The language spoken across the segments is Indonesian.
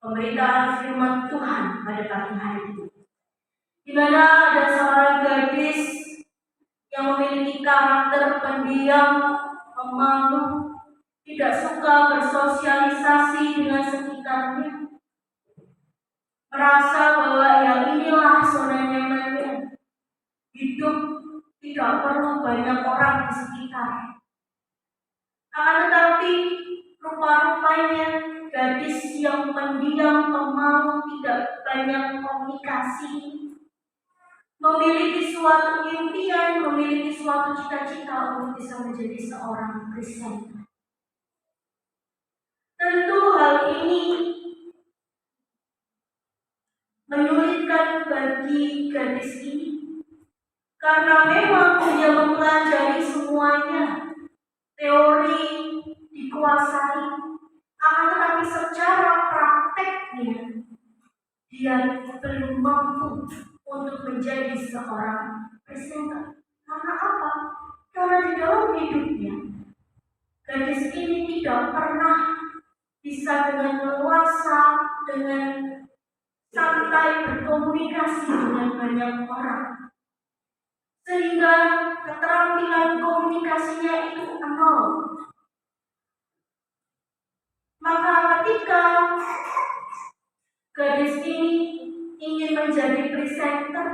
pemberitaan firman Tuhan pada pagi hari ini, di mana ada seorang gadis yang memiliki karakter pendiam, pemalu, tidak suka bersosialisasi dengan sekitarnya, merasa bahwa yang inilah zona nyamannya, hidup tidak perlu banyak orang di sekitar. Akan tetapi rupa-rupanya gadis yang pendiam, pemalu, tidak banyak komunikasi, memiliki suatu impian, memiliki suatu cita-cita untuk bisa menjadi seorang Kristen. Tentu hal ini menyulitkan bagi gadis ini, karena memang dia mempelajari semuanya, teori dikuasai, akan tetapi secara prakteknya dia belum mampu untuk menjadi seorang presenter. Karena apa? Karena di dalam hidupnya gadis ini tidak pernah bisa dengan leluasa, dengan santai berkomunikasi dengan banyak orang, sehingga keterampilan komunikasinya itu nol. Maka ketika gadis ini ingin menjadi presenter,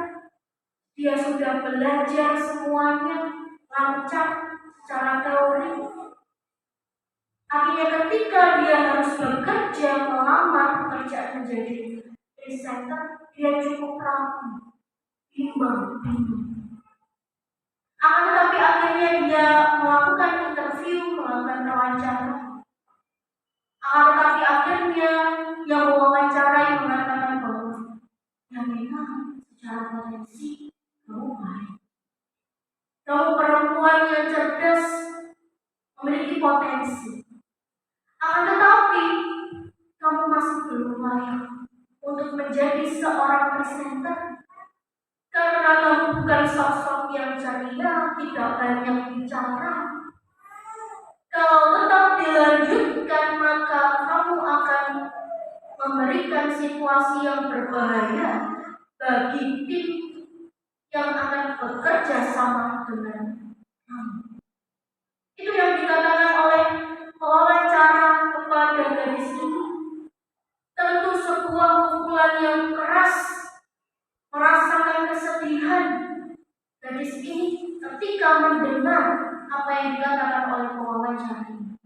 dia sudah belajar semuanya lancar secara teori. Akhirnya ketika dia harus bekerja, melamar pekerjaan menjadi presenter, dia cukup ragu, bimbang. Akan tetapi akhirnya dia melakukan interview, melakukan wawancara. Akan tetapi akhirnya yang mewawancarai mengatakan bahwa yang memang secara potensi kamu baik, kamu perempuan yang cerdas, memiliki potensi. Akan tetapi kamu masih belum layak untuk menjadi seorang presenter, karena kamu bukan sosok yang ceria, tidak banyak bicara. Kalau tetap dilanjutkan, maka kamu akan memberikan situasi yang berbahaya bagi tim yang akan bekerja sama dengan kamu. Itu yang dikatakan oleh pewawancara kepada gadis ini. Tentu sebuah pukulan yang keras, merasakan kesedihan gadis ini ketika mendengar apa yang dikatakan oleh pewawancara ini.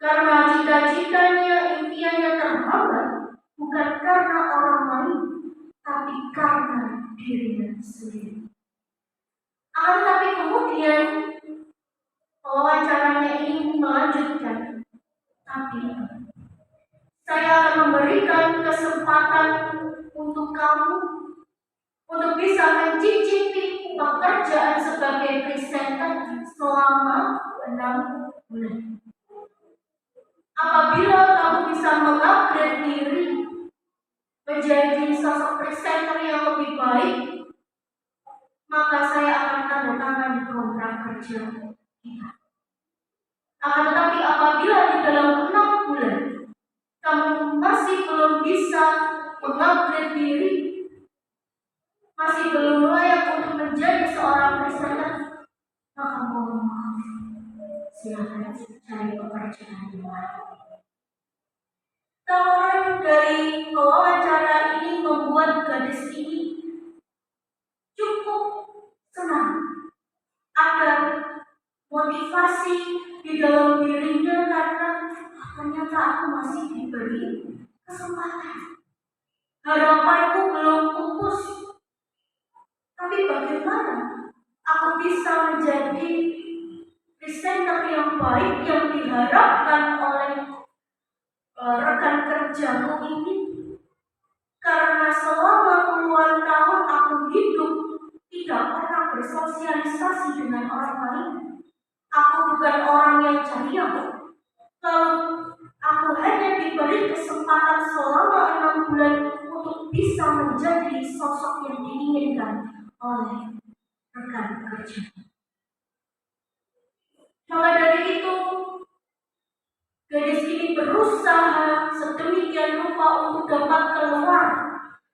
Karena cita-citanya, impiannya terhambat bukan karena orang lain, tapi karena dirinya sendiri. Tapi kemudian wawancaranya ini melanjutkan, tapi saya akan memberikan kesempatan untuk kamu untuk bisa mencicipi pekerjaan sebagai presenter selama 6 bulan. Apabila kamu bisa mengupgrade diri menjadi sosok presenter yang lebih baik, maka saya akan tanda tangan di kontrak kerja kita. Akan tetapi apabila di dalam 6 bulan kamu masih belum bisa mengupgrade diri, masih belum layak untuk menjadi seorang presenter, maka mohon maaf, silakan cari pekerjaan yang lain. Tawaran dari wawancara ini membuat gadis ini cukup senang. Ada motivasi di dalam dirinya karena ternyata aku masih diberi kesempatan. Harapanku belum pupus. Tapi bagaimana aku bisa menjadi presenter yang baik yang diharapkan oleh rekan kerjaku ini? Karena selama puluhan tahun aku hidup tidak pernah bersosialisasi dengan orang lain. Aku bukan orang yang ceria. Lalu aku hanya diberi kesempatan selama 6 bulan untuk bisa menjadi sosok yang diinginkan oleh rekan kerja. Maka dari itu, Gadis ini berusaha sedemikian rupa untuk dapat keluar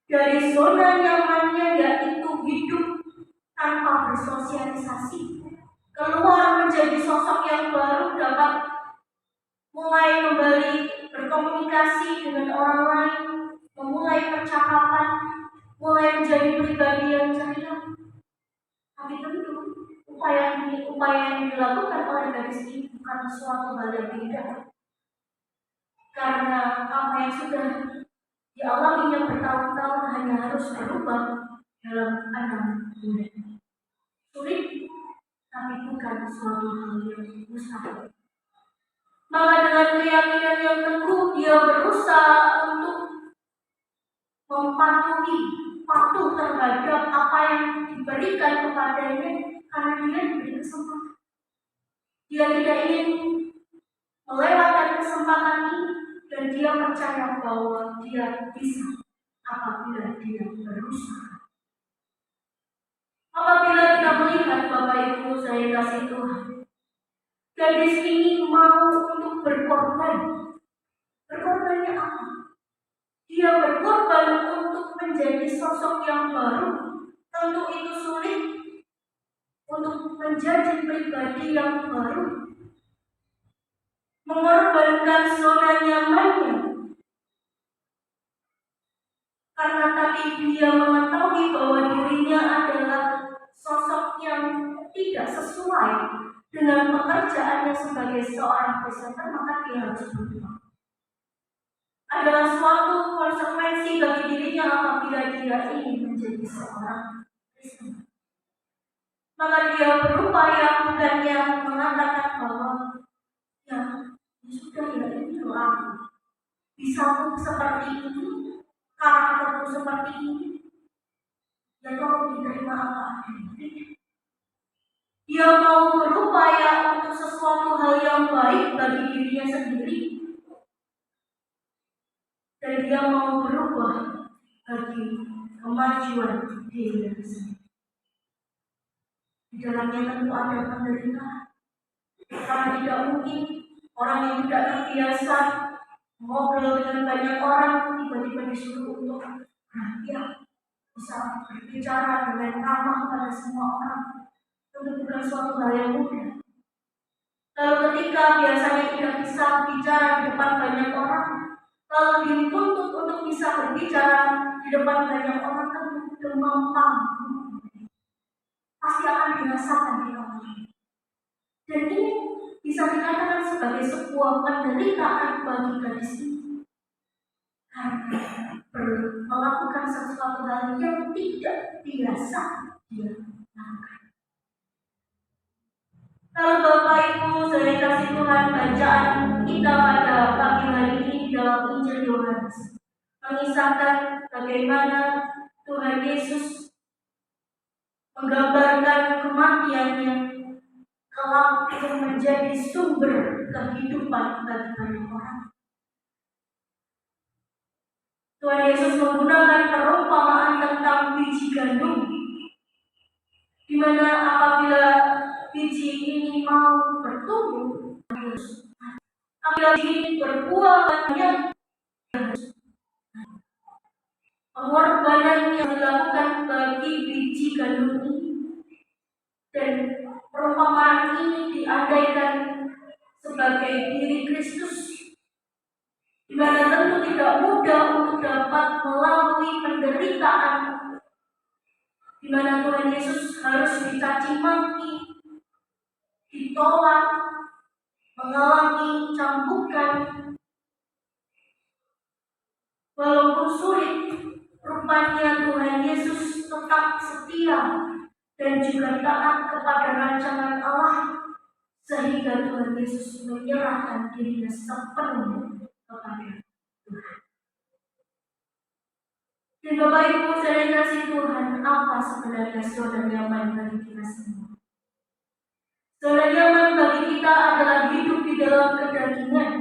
dari zona nyamannya, yaitu hidup tanpa bersosialisasi. Keluar menjadi sosok yang baru, dapat mulai kembali berkomunikasi dengan orang lain, memulai percakapan, mulai menjadi pribadi yang ceria. Tapi tentu upaya yang dilakukan oleh gadis ini bukan suatu hal yang tidak, karena apa yang sudah dialaminya bertahun-tahun hanya harus berubah dalam 6 bulan. Sulit, tapi bukan suatu hal yang mustahil. Maka dengan keyakinan yang teguh, dia berusaha untuk patuh terhadap apa yang diberikan kepadanya, karena dia diberi kesempatan. Dia tidak ingin melewatkan kesempatan ini, dan dia percaya bahwa dia bisa apabila dia berusaha. Apabila kita melihat, Bapak Ibu saya kasih Tuhan, gadis ini mau untuk berkorban. Berkorbannya apa? Dia berkorban untuk menjadi sosok yang baru. Tentu itu sulit, untuk menjadi pribadi yang baru, mengorbankan zona nyamannya. Karena tapi dia mengetahui bahwa dirinya adalah sosok yang tidak sesuai dengan pekerjaannya sebagai seorang presenter, maka dia harus berubah. Adalah suatu konsekuensi bagi dirinya apabila dia ingin menjadi seorang presenter. Maka dia berupaya, bukannya mengatakan bahwa ya sudah, ya ini loh aku, bisa seperti ini, karakterku seperti ini, ya kalau diterima apa adanya. Dia mau berupaya untuk sesuatu hal yang baik bagi dirinya sendiri, dan dia mau berubah bagi kemajuan dirinya sendiri. Di dalamnya tentu ada penderitaan, karena tidak mungkin orang yang tidak terbiasa ngobrol dengan banyak orang tiba-tiba disuruh untuk bisa berbicara dengan ramah pada semua orang. Tentu bukan suatu hal yang mudah. Lalu ketika biasanya tidak bisa bicara di depan banyak orang, lalu dituntut untuk bisa berbicara di depan banyak orang, tentu demam panggung pasti akan dirasakan di orang. Dan ini bisa dikatakan sebagai sebuah penderitaan bagi gadis ini, karena melakukan sesuatu hal yang tidak biasa dia lakukan. Kalau Bapak Ibu saya kasih Tuhan, bacaan kita pada pagi hari ini dalam Injil Yohanes mengisahkan bagaimana Tuhan Yesus menggambarkan kematiannya kelak itu menjadi sumber kehidupan bagi banyak orang. Tuhan Yesus menggunakan perumpamaan tentang biji gandum, di mana apabila biji ini mau bertumbuh, apabila biji ini berbuah banyak, pengorbanan yang dilakukan bagi biji gandum ini, dan perumpamaan ini diandaikan sebagai diri Kristus, di mana tentu tidak mudah untuk dapat melalui penderitaan, di mana Tuhan Yesus harus dicaci maki, ditolak, mengalami cambukan. Walaupun sulit, rupanya Tuhan Yesus tetap setia dan juga taat kepada rancangan Allah, sehingga Tuhan Yesus menyerahkan dirinya sepenuhnya kepada Tuhan. Dan Bapak Ibu saya kasih Tuhan, apa sebenarnya zona nyaman bagi kita semua? Zona nyaman bagi kita adalah hidup di dalam kedagingan,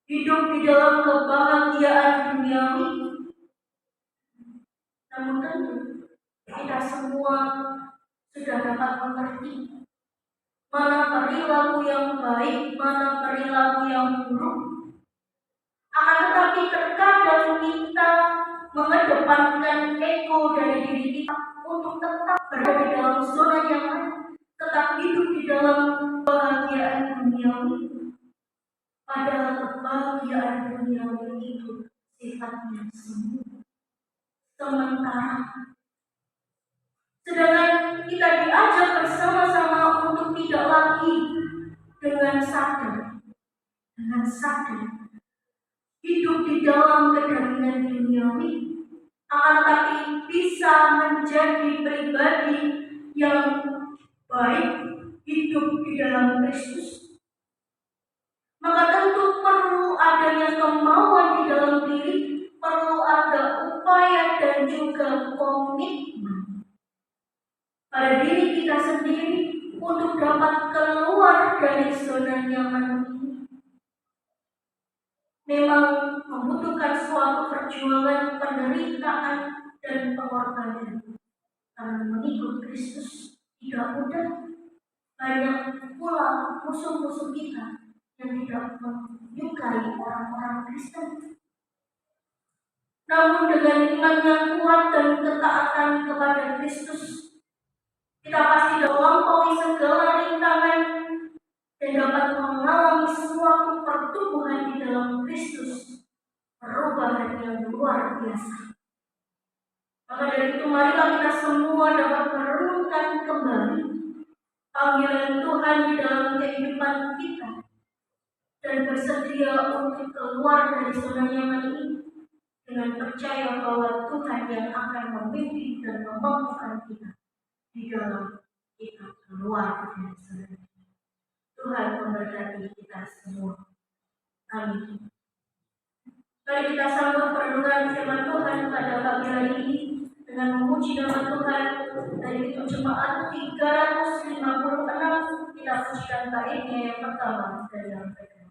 hidup di dalam kebahagiaan duniawi. Namun tentu kita semua sudah dapat mengerti mana perilaku yang baik, mana perilaku yang buruk. Akan tetapi terkadang kita mengedepankan ego dari diri kita untuk tetap berada di dalam zona nyaman, tetap hidup di dalam kebahagiaan duniawi. Padahal kebahagiaan duniawi itu sifatnya semu, sementara. Sedangkan kita diajak bersama-sama untuk tidak lagi dengan sadar hidup di dalam kedamaian duniawi, akan tetapi bisa menjadi pribadi yang baik, hidup di dalam Kristus. Maka tentu perlu adanya kemauan di dalam diri, perlu ada upaya dan juga komitmen pada diri kita sendiri untuk dapat keluar dari zona nyaman ini. Memang membutuhkan suatu perjuangan, penderitaan, dan pengorbanan. Karena mengikut Kristus tidak mudah. Banyak pula musuh-musuh kita yang tidak menyukai orang-orang Kristen. Namun dengan iman yang kuat dan ketaatan kepada Kristus, kita pasti dapat melampaui segala rintangan dan dapat mengalami suatu pertumbuhan di dalam Kristus, perubahan yang luar biasa. Maka dari itu marilah kita semua dapat merenungkan kembali panggilan Tuhan di dalam kehidupan kita dan bersedia untuk keluar dari zona nyaman ini dengan percaya bahwa Tuhan yang akan memimpin dan memampukan kita di dalam kita keluar dari zona nyaman. Tuhan memberkati kita semua. Amin. Mari kita sambut perenungan firman Tuhan pada pagi hari ini dengan memuji nama Tuhan. Dari itu jemaat 356 kita pujikan baiknya yang pertama dari dalam firman.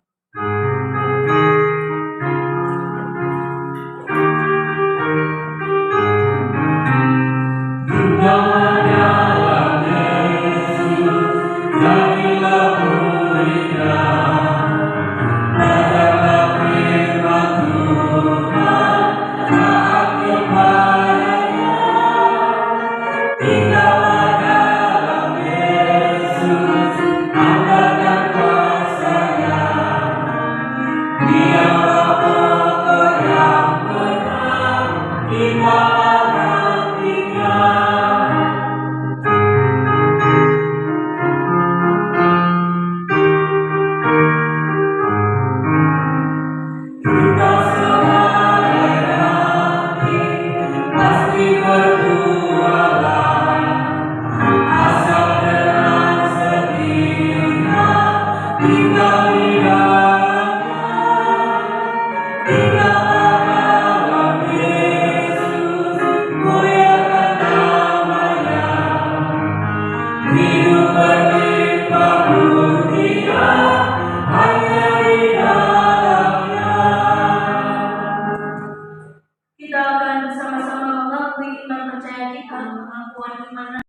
Kita akan bersama-sama mengakui iman percaya kita, pengakuan iman